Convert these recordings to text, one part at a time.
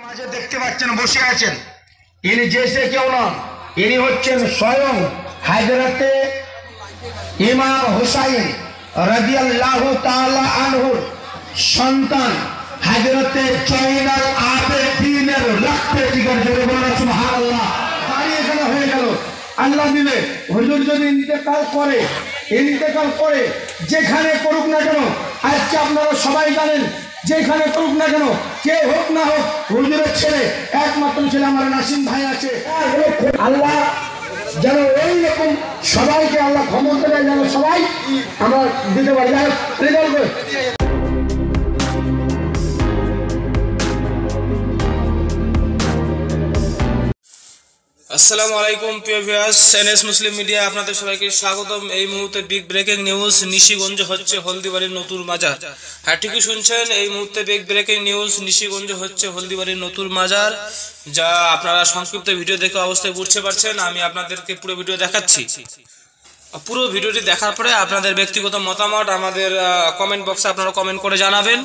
মাঝে দেখতে পাচ্ছেন বসে আছেন, ইনি যে কেউ নন, ইনি হচ্ছেন স্বয়ং হায়দ্রাবাদে ইমাম হুসাইন রাদিয়াল্লাহু তাআলা আনহুর সন্তান হায়দ্রাবাদে জয়নাল আবেদিনের রক্তে জিগার জোরে বলেন সুবহানাল্লাহ। দাঁড়িয়ে এখানে হয়ে গেল। আল্লাহ দিলে হুজুর যদি ইন্তেকাল করে যেখানে করুক না কেন, আজকে আপনারা সবাই জানেন যেখানে করুক না কেন, কে হোক না হোক, হুজুরের ছেলে একমাত্র ছেলে আমার নাসিম ভাই আছে। আল্লাহ যেন এইরকম সবাইকে আল্লাহ ক্ষমতা দেয়, যেন সবাই আমরা দিতে পারি। আসসালামু আলাইকুম প্রিয় ভিউয়ার্স, এনএস মুসলিম মিডিয়া আপনাদের সবাইকে স্বাগতম। এই মুহূর্তে বিগ ব্রেকিং নিউজ, নিশিগঞ্জ হচ্ছে হলদিবাড়ির নতুন মাজার। হ্যাঁ, ঠিকই শুনছেন, এই মুহূর্তে বিগ ব্রেকিং নিউজ, নিশিগঞ্জ হচ্ছে হলদিবাড়ির নতুন মাজার, যা আপনারা সংক্ষিপ্ত ভিডিও দেখে অবস্থায় বুঝতে পারছেন। আমি আপনাদেরকে পুরো ভিডিও দেখাচ্ছি। পুরো ভিডিওটি দেখার পরে আপনাদের ব্যক্তিগত মতামত আমাদের কমেন্ট বক্সে আপনারা কমেন্ট করে জানাবেন।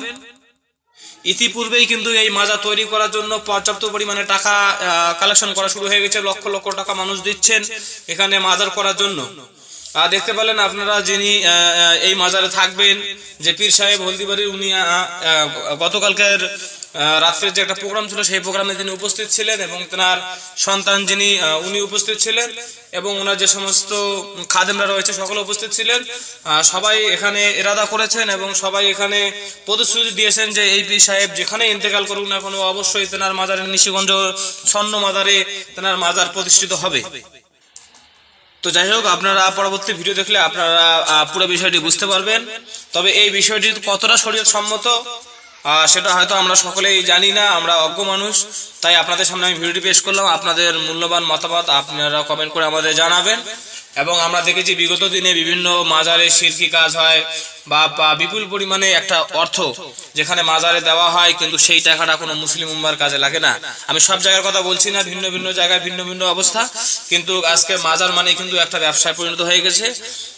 ইতিপূর্বেই কিন্তু এই মাজার তৈরি করার জন্য পর্যাপ্ত পরিমাণে টাকা কালেকশন করা শুরু হয়ে গেছে। লক্ষ লক্ষ টাকা মানুষ দিচ্ছেন এখানে মাজার করার জন্য। দেখতে পেলেন আপনারা, যিনি এই মাজারে থাকবেন, যে পীর সাহেব হলদিবাড়ির, উনি গতকালকের রাত্রের যে একটা প্রোগ্রাম ছিল সেই প্রোগ্রামে তিনি উপস্থিত ছিলেন, এবং তেনার সন্তান যিনি উনি উপস্থিত ছিলেন, এবং ওনার যে সমস্ত খাদেমরা রয়েছে সকলে উপস্থিত ছিলেন। সবাই এখানে ইরাদা করেছেন এবং সবাই এখানে প্রতিশ্রুতি দিয়েছেন যে এই পীর সাহেব যেখানে ইন্তেকাল করুক না কোনো, অবশ্যই তেনার মাজারের নিশিগঞ্জ স্বর্ণ মাজারে তেনার মাজার প্রতিষ্ঠিত হবে। তো যাই হোক, আপনারা পরবর্তী ভিডিও দেখলে আপনারা পুরো বিষয়টি বুঝতে পারবেন। তবে এই বিষয়টি কতটা শরীয়ত সম্মত সেটা হয়তো আমরা সকলেই জানি না, আমরা অজ্ঞ মানুষ। তাই আপনাদের সামনে আমি ভিডিওটি পেশ করলাম। আপনাদের মূল্যবান মতামত আপনারা কমেন্ট করে আমাদের জানাবেন। এবং আমরা দেখেছি বিগত দিনে বিভিন্ন মাজারে শিরকি কাজ হয় বা বিপুল পরিমাণে একটা অর্থ যেখানে মাজারে দেওয়া হয়, কিন্তু সেই টাকাটা কোনো মুসলিম উম্মার কাজে লাগে না। আমি সব জায়গার কথা বলছি না, ভিন্ন ভিন্ন জায়গায় ভিন্ন ভিন্ন অবস্থা, কিন্তু আজকে মাজার মানে কিন্তু একটা ব্যবসায় পরিণত হয়ে গেছে।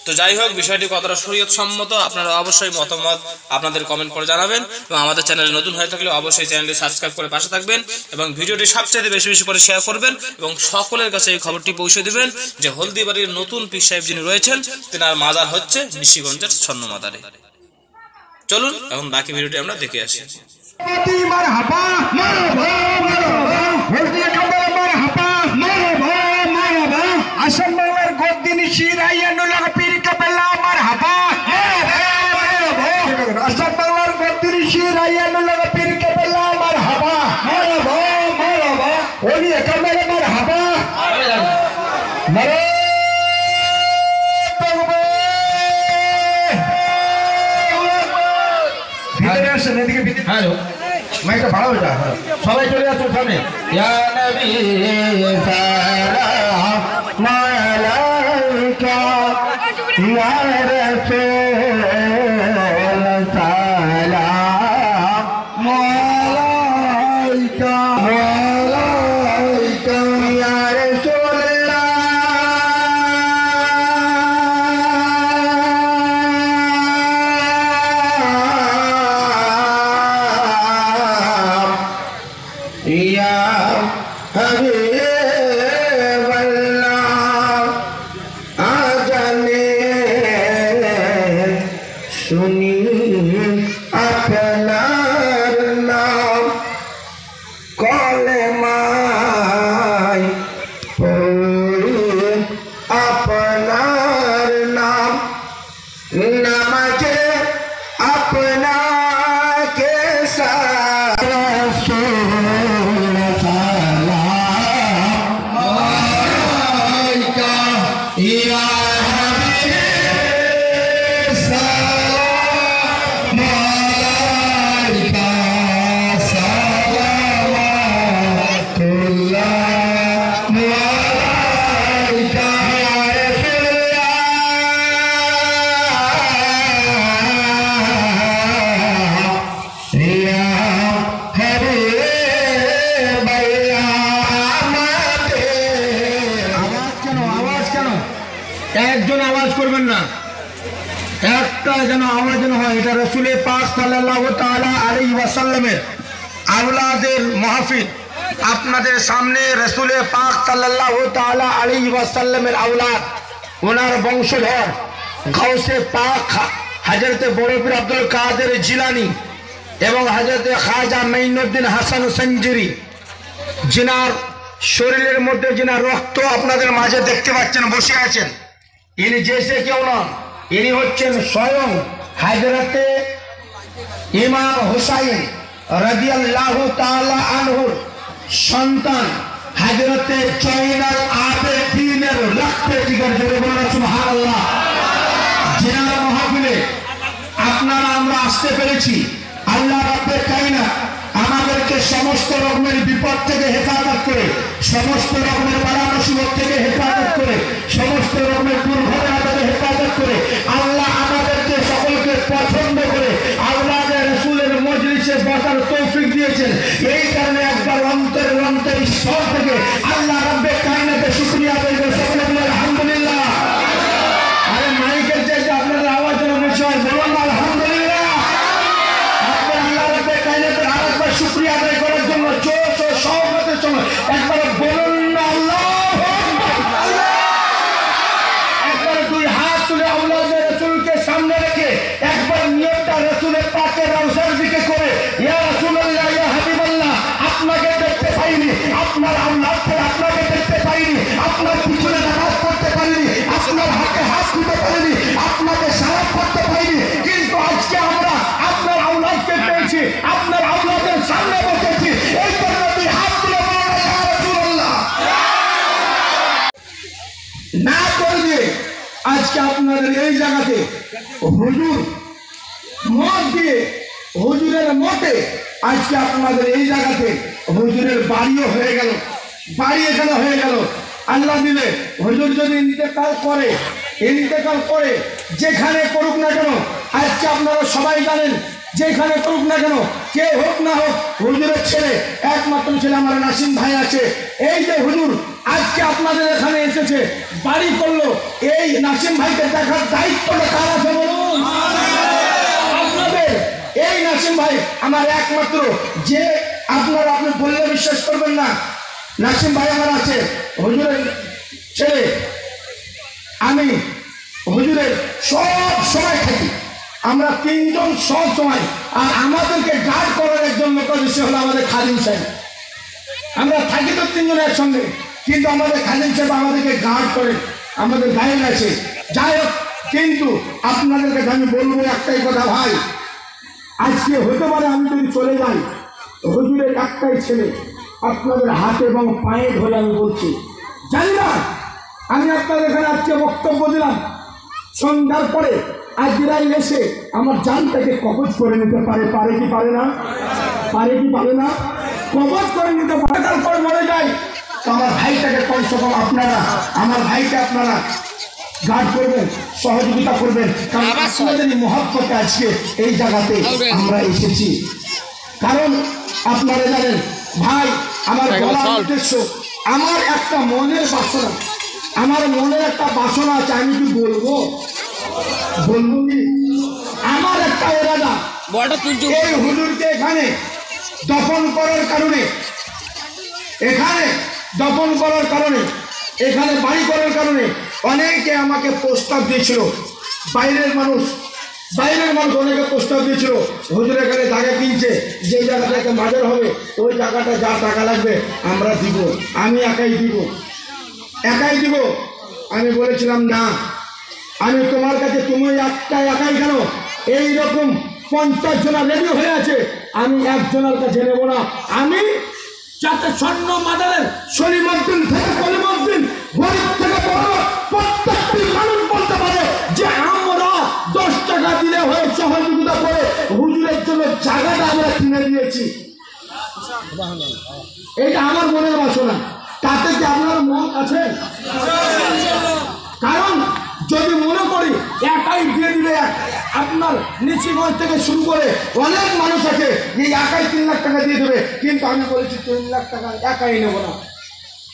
তো যাই হোক, বিষয়টি কতটা শরীয়ত সম্মত আপনারা অবশ্যই মতামত আপনাদের কমেন্ট করে জানাবেন। এবং আমাদের চ্যানেলে নতুন হয়ে থাকলে অবশ্যই চ্যানেলটি সাবস্ক্রাইব করে পাশে থাকবেন এবং ভিডিওটি সবচেয়ে বেশি বেশি করে শেয়ার করবেন এবং সকলের কাছে এই খবরটি পৌঁছে দিবেন যে হলদিবাড়ির নতুন পীর সাহেব যিনি রয়েছেন তেনার মাজার হচ্ছে নিশিগঞ্জের স্বর্ণ মাজারে। চলুন এখন বাকি ভিডিওটি আমরা দেখে আসি। হ্যালো, মাইকটা ভাড়া হয়ে যায়, সবাই চলে যাচ্ছে ওখানে। ইয়া নবী সালাম আলাইকা ইয়া রাসূল সালাম আলাইকা আলাইকা ইয়া রাসূলুল্লাহ। শুনি আপনার নাম কলেমায় পড়ি আপনার নাম, নামাজে আপনাকে একজন আওয়াজ করবেন না, একটা যেন আওয়াজ যেন হয়। এটা রাসূল পাক সাল্লাল্লাহু তাআলা আলাইহি ওয়াসাল্লামের আওলাদের মাহফিল। আপনাদের সামনে রসুল পাক সাল্লাল্লাহু তাআলা আলাইহি ওয়াসাল্লামের আওলাদ, ওনার বংশধর গাউসে পাক হযরতে বড় পীর আব্দুল কাদের জিলানী এবং হযরতে খাজা মাইনুদ্দিন হাসান সঞ্জুরি, যিনার শরীরের মধ্যে যিনা রক্ত আপনাদের মাঝে দেখতে পাচ্ছেন বসে আছেন, ইনি যেসে কেউ নন, ইনি হচ্ছেন স্বয়ং হযরতে ইমাম হুসাইন রাদিয়াল্লাহু তাআলা আনহুর সন্তান হযরতে জয়নাল আবেদিনের রক্তে জিগার জোরে বলুন সুবহানাল্লাহ। জিনার মাহফিলে আপনারা আমরা আসতে পেরেছি। আল্লাহ রাব্বে কায়নাত আমাদেরকে সমস্ত রকমের বিপদ থেকে হেফাজত করে, সমস্ত রকমের বালা মুসিবত থেকে হেফাজত করে, সমস্ত রকমের দুর্ঘটনা থেকে হেফাজত করে আল্লাহ আমাদেরকে সকলকে পছন্দ করে আওলাদে রাসূলের মজলিসে বসার তৌফিক দিয়েছেন। এই কারণে একবার অন্তরের স্তর থেকে আল্লাহ রাব্বে কায়নাতের শুকরিয়া আদায় করে সকলে বলে আলহামদুলিল্লাহ। আরে মাইকের চাইতে আপনাদের আওয়াজ যেন বেশি হয়, বলুন আলহামদুলিল্লাহ। আপনার আল্লাহ রাব্বে কায়নাতের আরেকবার শুকরিয়া আদায় করার জন্য জোশ ও সহমতের সঙ্গে একবার বলুন না আল্লাহু আকবার। একবার দুই হাত তুলে আওলাদে রাসূলকে সামনে রেখে একবার নিয়তটা রাসূলের পাকের রওজার দিকে করে, ইয়া রাসূলুল্লাহ, ইয়া হাবিবাল্লাহ, আপনাকে দেখতে পাইনি, আপনার আওলাদকে আপনাকে দেখতে পাইনি, আপনার পিছনে নামাজ পড়তে পারিনি, আপনার হাতে হাত দিতে পারিনি, আপনাকে সালাত করতে পারিনি, কিন্তু আজকে আমরা আপনার আওলাদকে পেয়েছি, আপনার আওলাদের সামনে বসেছি। এই জন্য দুই হাত তুলে বলুন ইয়া রাসূলুল্লাহ। না করে দিয়ে আজকে আপনাদের এই জায়গাতে হুজুর মত দিয়ে, হুজুরের মতে আজকে আপনাদের এই জায়গাতে হুজুরের বাড়িও হয়ে গেল, বাড়ি এখানে হয়ে গেল। আল্লাহ দিলে হুজুর যদি ইন্তেকাল করে যেখানে করুক না কেন, আজকে আপনারা সবাই জানেন, যেখানে করুক না কেন, কে হোক না হোক, হুজুরের ছেলে, একমাত্র ছেলে আমার নাসিম ভাই আছে। এই যে হুজুর আজকে আপনাদের এখানে এসেছে, বাড়ি করলো, এই নাসিম ভাইকে দেখার দায়িত্বটা কার আছে বলুন? আপনাদের। এই নাসিম ভাই আমার একমাত্র, যে আপনি বললে বিশ্বাস করবেন না, নাসিম ভাই আমার আছে, হুজুরের ছেলে। আমি হুজুরের সব সময় থাকি, আমরা তিনজন সব সময়, আর আমাদেরকে গার্ড করার একজন লোক সে হলো আমাদের খাদিম সাহেব। আমরা থাকি তো তিনজন একসঙ্গে, কিন্তু আমাদের খাদিম সাহেব আমাদেরকে গার্ড করে, আমাদের গায়ে আছে। যাই হোক, কিন্তু আপনাদেরকে আমি বলবো একটাই কথা ভাই, আজকে হতে পারে আমি যদি চলে যাই, হুজুরের একটাই ছেলে আপনাদের হাতে এবং পায়ে ধরে আমি বলছি, জানি না আমি আপনাদের এখানে আজকে বক্তব্য দিলাম, সন্ধ্যার পরে আজরাইল এসে আমার জানটাকে কবজ করে নিতে পারে, পারে কি পারে না? পারে কি পারে না? কবজ করে নিতে পারে। তারপর মরে যায় তো আমার ভাইটাকে কমসে কম আপনারা, আমার ভাইকে আপনারা গার্ড করবেন, সহযোগিতা করবেন, কারণ আপনাদের মহব্বতে আজকে এই জায়গাতে আমরা এসেছি। কারণ আপনারা জানেন ভাই, আমার বলার উদ্দেশ্য, আমার একটা মনের বাসনা, আমার মনের একটা বাসনা আছে, আমি কি বলবো কি? আমার একটা এরাদা, এই হুজুরকে এখানে দফন করার কারণে, এখানে বাড়ি করার কারণে অনেকে আমাকে প্রস্তাব দিয়েছিল, বাইরের মানুষ অনেকে প্রস্তাব দিয়েছিল, হুজুর এখানে জায়গা কিনছে, যে জায়গাটাতে মাজার হবে ওই জায়গাটা যা টাকা লাগবে আমরা দিব, আমি একাই দিব। আমি বলেছিলাম না, আমি তোমার কাছে, তুমি একাই কেন, এইরকম 50 জনা রেডি হয়ে আছে, আমি একজনের কাছে নেব না। আমি যাতে স্বর্ণ মাদারের সলিমউদ্দিন থেকে কলিমউদ্দিন, গরিব থেকে বড় প্রত্যেকটি মানুষ বলতে পারে যে আমরা 10 টাকা দিলে হয়ে সহযোগিতা করে হুজুরের জন্য জায়গাটা আমরা কিনে দিয়েছি। এইটা আমার মনের বাসনা, তাতে কি আপনার মত আছে? কারণ যদি মনে করি একাই দিয়ে দিলে, আপনার নিচিগঞ্জ থেকে শুরু করে অনেক মানুষ আছে যে একাই 3 লাখ টাকা দিয়ে দেবে, কিন্তু আমি বলেছি 3 লাখ টাকা একাই নেব না।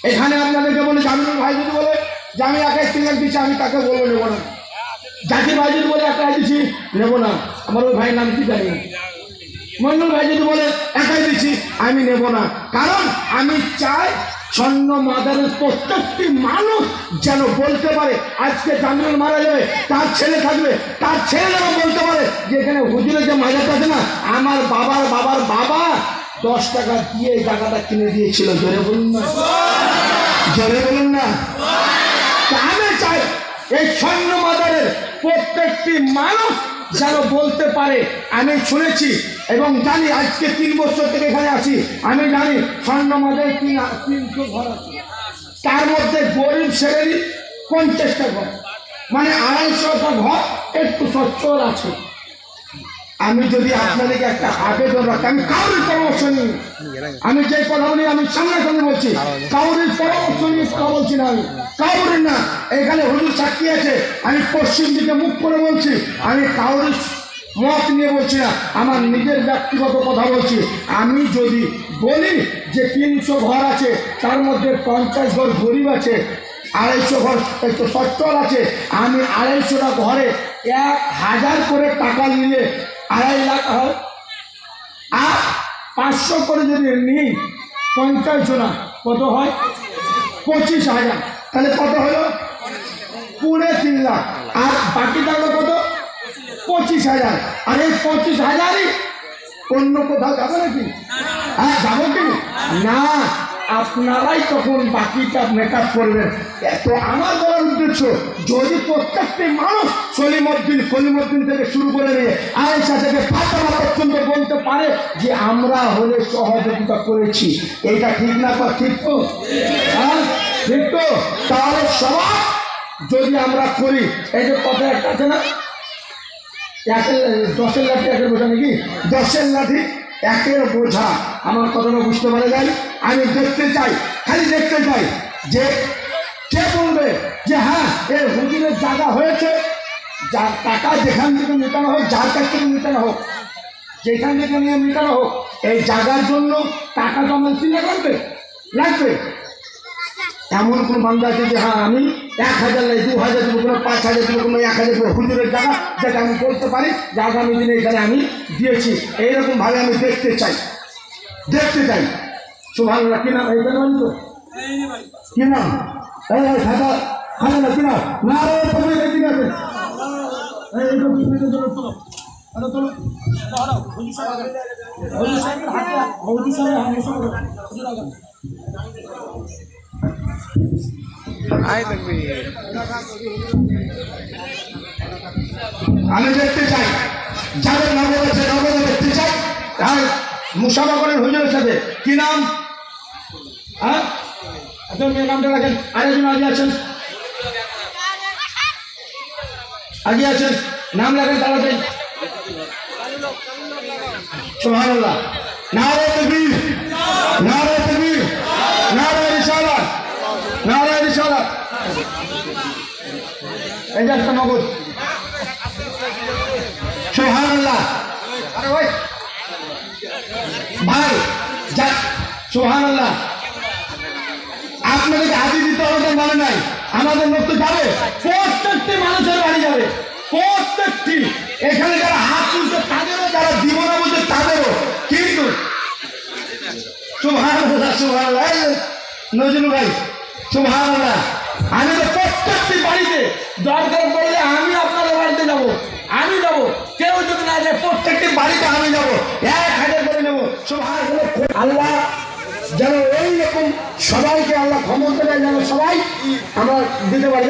এখানে আপনাদেরকে বলি, জামিনুল ভাই যদি বলে যে আমি একাই 3 লাখ দিচ্ছি, আমি তাকে বলবো নেব না। জাকির ভাই যদি বলে একাই দিচ্ছি, নেব না। আমার ওই ভাইয়ের নাম কি জানি, মন্ডল ভাই যদি বলে একাই দিচ্ছি, আমি নেব না, কারণ আমি চাই স্বর্ণ মাদারের প্রত্যেকটি মানুষ যেন বলতে পারে, আজকে জামিনুল মারা যাবে, তার ছেলে থাকবে, তার ছেলে যেন বলতে পারে যে এখানে হুজুরের যে মাজারটা আছে না, আমার বাবার বাবার বাবা 10 টাকা দিয়ে এই জায়গাটা কিনে দিয়েছিল। জোরে বলুন না, জোরে বলুন না। আমি চাই এই স্বর্ণ মাদারের প্রত্যেকটি মানুষ যেন বলতে পারে, আমি শুনেছি এবং জানি, আজকে 3 বছর থেকে এখানে আছি, আমি জানি স্বর্ণ মাদারের 300 ঘর আছে, তার মধ্যে গরিব শ্রেণীর 50টা ঘর, মানে 250টা ঘর একটু সচ্ছল আছে। আমি যদি আপনাদেরকে একটা আবেদন রাখি, আমি কাউরের পরামর্শ নিই, আমি যে কথা বলি আমি সামনাসামনি বলছি, কাউরের পরামর্শ নিয়ে কথা বলছি না, আমি কাউরের না। এখানে হুজুর সাক্ষী আছে, আমি পশ্চিম দিকে মুখ করে বলছি, আমি কাউরের মত নিয়ে বলছি না, আমার নিজের ব্যক্তিগত কথা বলছি। আমি যদি বলি যে 300 ঘর আছে, তার মধ্যে 50 ঘর গরিব আছে, 250 ঘর একটু সচ্ছল আছে, আমি 250টা ঘরে 1000 করে টাকা নিলে 2.5 লাখ হয়, আর 500 করে যদি নিই 50 জনা কত হয়? 25,000। তাহলে কত হলো? 3.5 লাখ। আর বাকি থাকলো কত? 25,000। আর এই 25,000ই অন্য কোথাও যাবে নাকি? হ্যাঁ, যাবো কি না? আপনারাই তখন বাকিটা মেকআপ করবেন। তো আমার বলার উদ্দেশ্য, যদি প্রত্যেকটি মানুষ সলিমউদ্দিন থেকে শুরু করে নিয়ে আয়েশা থেকে ফাতেমা পর্যন্ত বলতে পারে যে আমরা হলে সহযোগিতা করেছি, এইটা ঠিক না? ঠিক তো? হ্যাঁ, ঠিক তো? তাহলে সবাই যদি আমরা করি, এই যে কথা একটা আছে না, 10-এর লাঠি 1-এর বোঝা নাকি? 10-এর লাঠি 1-এর বোঝা। আমার কথাটা বুঝতে পারা যায়? আমি দেখতে চাই, খালি দেখতে চাই যে কে বলবে যে হ্যাঁ এর হুজুরের জায়গা হয়েছে, যার টাকা যেখান থেকে মেটানো হোক, যার কাছ থেকে মেটানো হোক, যেখান থেকে নিয়ে মেটানো হোক, এই জায়গার জন্য টাকা জমা লাগবে লাগবে। এমন কোনো বান্ধব আছে যে হ্যাঁ আমি 1000 নাই, 2000 দেবো, কোনো 5000 দেবো, কোনো 1000 দেবো, হুজুরের জায়গা, যেটা আমি বলতে পারি যে আগামী দিনে এখানে আমি দিয়েছি, এইরকম ভাবে আমি দেখতে চাই। সুবহানাল্লাহ। কি নাম? এইখানে বলি তো কি নাম? খাতা খাতা না কি নাম? না রে তুমি ঠিক আছে, আমি দেখতে চাই, যাদের নগদ আছে নগদে দেখতে চাই। আর মুসাফা করেন হুজুরের সাথে। কি নাম? হ্যাঁ, আচ্ছা মেয়ের নামটা রাখেন। আরেকজন আগে আছেন, নাম লেখেন তাড়াতাড়ি। সুবহানাল্লাহ। নারে তাকবীর, নারে তাকবীর, নারে রিসালাত, নারে রিসালাত। এই যে একটা নগদ। সুবহানাল্লাহ। আরে ভাই ভাই যা, সুবহানাল্লাহ। আপনাদেরকে হাতি দিতে হবে মানে নাই, আমাদের লোক তো যাবে, প্রত্যেকটি মানুষের বাড়ি যাবে, প্রত্যেকটি। এখানে যারা হাত তুলছে তাদেরও, যারা দিব না বলছে তাদেরও। কিন্তু সুবহানাল্লাহ, সুবহানাল্লাহ। নজরুল ভাই সুবহানাল্লাহ, আমি তো প্রত্যেকটি বাড়িতে দরকার পড়লে আমি আপনাদের বাড়িতে যাব, আমি যাব। কেউ যদি না যায়, প্রত্যেকটি বাড়িতে আমি যাব, 1000 করে নেব। সুবহানাল্লাহ। আল্লাহ যেন এইরকম সবাইকে আল্লাহ ক্ষমতা দেয়, যেন সবাই আমরা দিতে পারি।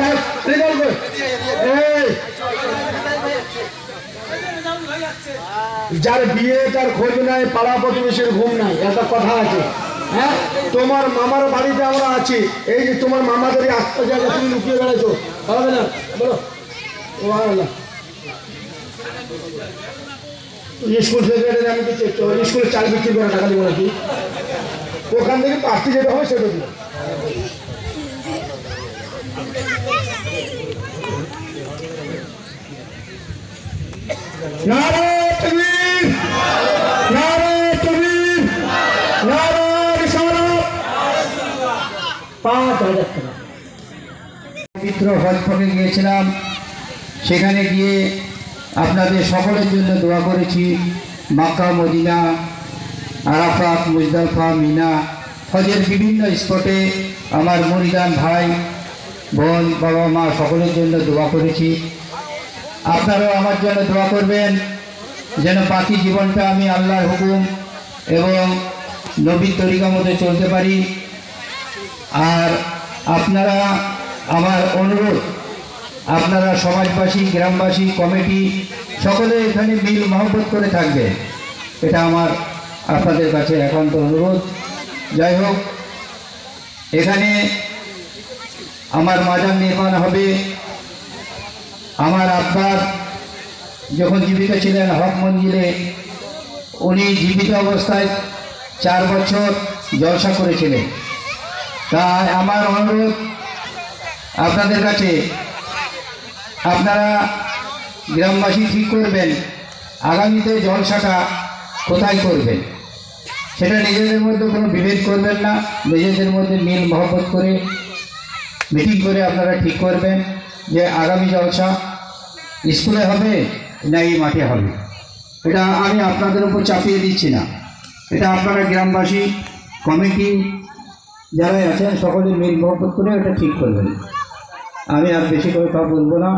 যার বিয়ে তার খোঁজ নাই, পাড়া প্রতিবেশীর ঘুম নাই, একটা কথা আছে। হ্যাঁ, তোমার মামার বাড়িতে আমরা আছি, এই যে তোমার মামাদের আস্তে জায়গা তুমি লুকিয়ে বেড়াইছো, হবে না? বলো স্কুল সেক্রেটারি, আমি কি স্কুলে চাল বিক্রি করে টাকা দিব নাকি? ওখান থেকে পার্টি যেটা হবে সেটা দিব। নারে তাকবীর, নারে তাকবীর, নারে রিসালাত। 5000 টাকা পবিত্র হজ থেকে গিয়েছিলাম, সেখানে গিয়ে আপনাদের সকলের জন্য দোয়া করেছি। মক্কা, মদিনা, আরাফাত, মুজদালিফা, মিনা, হজের বিভিন্ন স্পটে আমার মুরিদান ভাই বোন, বাবা মা সকলের জন্য দোয়া করেছি। আপনারাও আমার জন্য দোয়া করবেন যেন বাকি জীবনটা আমি আল্লাহর হুকুম এবং নবীর তরিকা মতো চলতে পারি। আর আপনারা, আমার অনুরোধ, আপনারা সমাজবাসী, গ্রামবাসী, কমিটি সকলে এখানে মিল মহব্বত করে থাকবে, এটা আমার আপনাদের কাছে একান্ত অনুরোধ। যাই হোক, এখানে আমার মাজার নির্মাণ হবে। আমার আব্বার যখন জীবিত ছিলেন হক মঞ্জিলে, উনি জীবিত অবস্থায় 4 বছর জলসা করেছিলেন। তাই আমার অনুরোধ আপনাদের কাছে, আপনারা গ্রামবাসী ঠিক করবেন আগামীতে জলসাটা কোথায় করবেন। সেটা নিজেদের মধ্যে কোনো বিভেদ করবেন না, নিজেদের মধ্যে মিল মহব্বত করে মিটিং করে আপনারা ঠিক করবেন যে আগামী জলসা স্কুলে হবে না এই মাঠে হবে। এটা আমি আপনাদের উপর চাপিয়ে দিচ্ছি না, এটা আপনারা গ্রামবাসী, কমিটি যারা আছেন সকলে মিল মহব্বত করে এটা ঠিক করবেন। আমি আর বেশি কথা বলবো না।